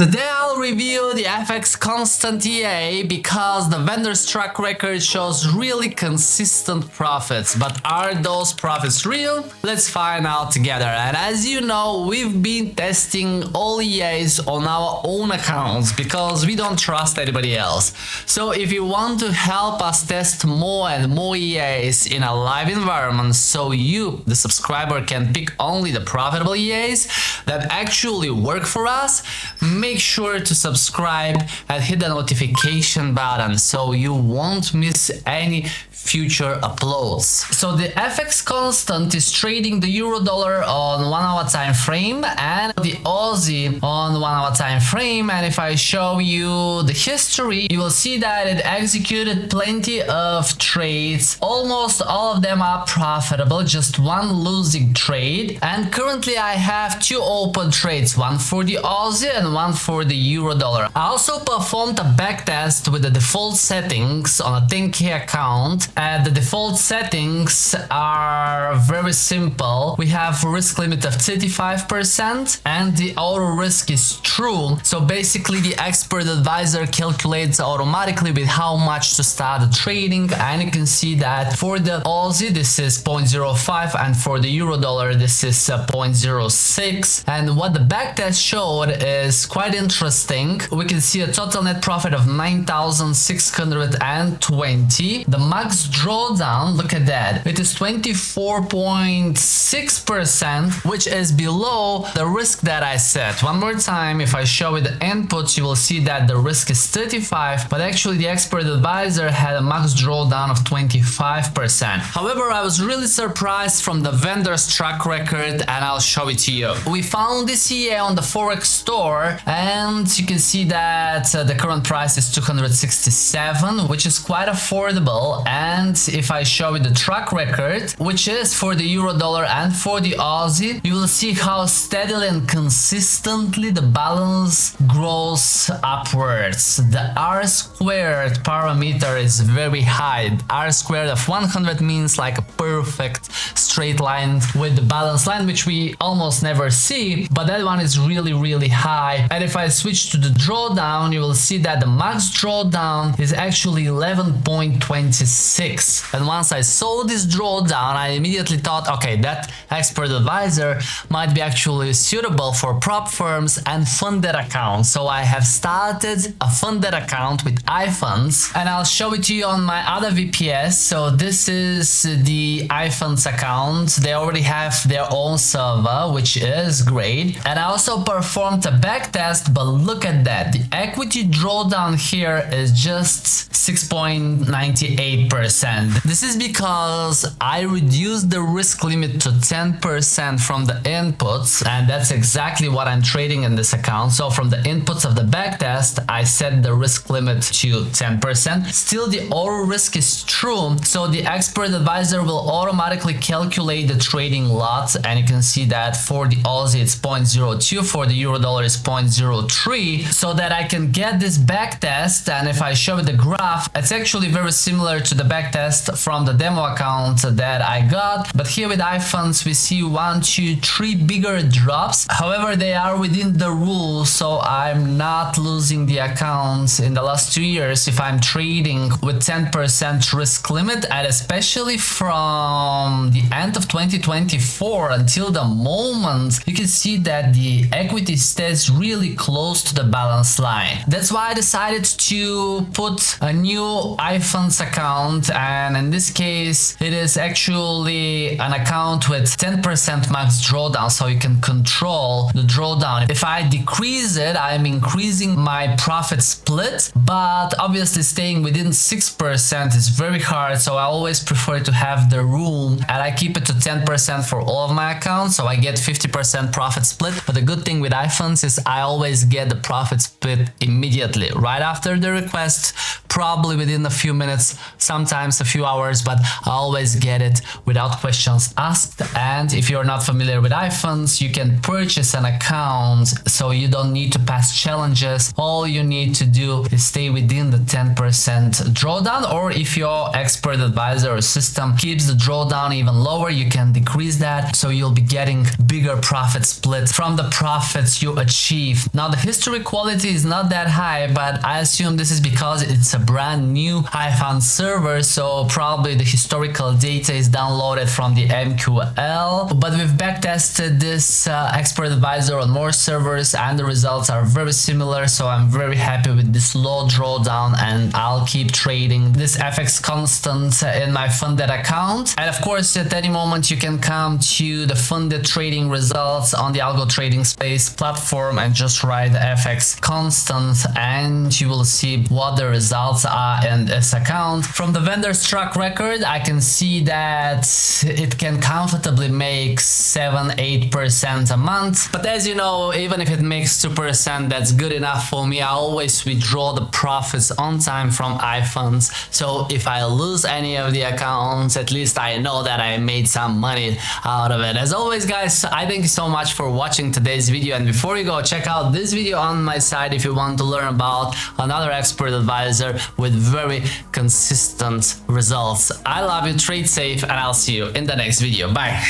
Today I'll review the FX constant EA because the vendor's track record shows really consistent profits. But are those profits real? Let's find out together. And as you know, we've been testing all EAs on our own accounts because we don't trust anybody else. So if you want to help us test more and more EAs in a live environment so you, the subscriber, can pick only the profitable EAs that actually work for us, make sure to subscribe and hit the notification button so you won't miss any future uploads. So the FX constant is trading the euro dollar on 1 hour time frame and the Aussie on 1 hour time frame. And if I show you the history, you will see that it executed plenty of trades. Almost all of them are profitable, just one losing trade. And currently I have two open trades, one for the Aussie and one for the euro dollar. I also performed a backtest with the default settings on a 10K account. The default settings are very simple. We have a risk limit of 35% and the auto risk is true. So basically the expert advisor calculates automatically with how much to start the trading, and you can see that for the Aussie this is 0.05 and for the euro dollar this is 0.06. And what the backtest showed is quite interesting. We can see a total net profit of 9,620. The max drawdown, look at that, it is 24.6%, which is below the risk that I set. One more time, if I show you the inputs, you will see that the risk is 35, but actually the expert advisor had a max drawdown of 25%. However, I was really surprised from the vendor's track record, and I'll show it to you. We found this EA on the Forex store, and you can see that the current price is 267, which is quite affordable. And if I show you the track record, which is for the euro dollar and for the Aussie, you will see how steadily and consistently the balance grows upwards. The R squared parameter is very high. R squared of 100 means like a perfect straight line with the balance line, which we almost never see, but that one is really high. And if I switch to the drawdown, you will see that the max drawdown is actually 11.26. And once I saw this drawdown, I immediately thought, okay, that expert advisor might be actually suitable for prop firms and funded accounts. So I have started a funded account with iFunds, and I'll show it to you on my other VPS. So this is the iFunds account. They already have their own server, which is great. And I also performed a backtest, but look at that. The equity drawdown here is just 6.98%. This is because I reduced the risk limit to 10% from the inputs, and that's exactly what I'm trading in this account. So from the inputs of the backtest, I set the risk limit to 10%. Still, the auto risk is true, so the expert advisor will automatically calculate the trading lot, and you can see that for the Aussie it's 0.02, for the euro dollar is 0.03, so that I can get this backtest. And if I show you the graph, it's actually very similar to the backtest from the demo account that I got, but here with iFunds we see 1, 2, 3 bigger drops. However, they are within the rules, so I'm not losing the accounts in the last 2 years if I'm trading with 10% risk limit. And especially from the end of 2024 until the moment, you can see that the equity stays really close to the balance line. That's why I decided to put a new iFunds account, and in this case it is actually an account with 10% max drawdown, so you can control the drawdown. If I decrease it, I'm increasing my profit split, but obviously staying within 6% is very hard, so I always prefer to have the room, and I keep it to 10% for all of my accounts, so I get 50% profit split. But the good thing with iFunds is I always get the profit split immediately, right after the request, probably within a few minutes, sometimes a few hours, but I always get it without questions asked. And if you're not familiar with iFunds, you can purchase an account, so you don't need to pass challenges. All you need to do is stay within the 10% drawdown, or if your expert advisor or system keeps the drawdown even lower, you can decrease that, so you'll be getting bigger profit split from the profits you achieve. Now the history quality is not that high, but I assume this is because it's a brand new iFund server, so probably the historical data is downloaded from the MQL. But we've backtested this expert advisor on more servers and the results are very similar, so I'm very happy with this low drawdown and I'll keep trading this FX constant in my funded account. And of course, at any moment you can come to the funded trading results on the Algo trading space platform and just write FX constant and you will see what the results are in this account. From the vendor's track record, I can see that it can comfortably make 7-8% a month. But as you know, even if it makes 2%, that's good enough for me. I always withdraw the profits on time from iFunds. So if I lose any of the accounts, at least I know that I made some money out of it. As always, guys, I thank you so much for watching today's video. And before you go, check out this video on my side if you want to learn about another expert advisor with very consistent results. I love you, trade safe, and I'll see you in the next video. Bye.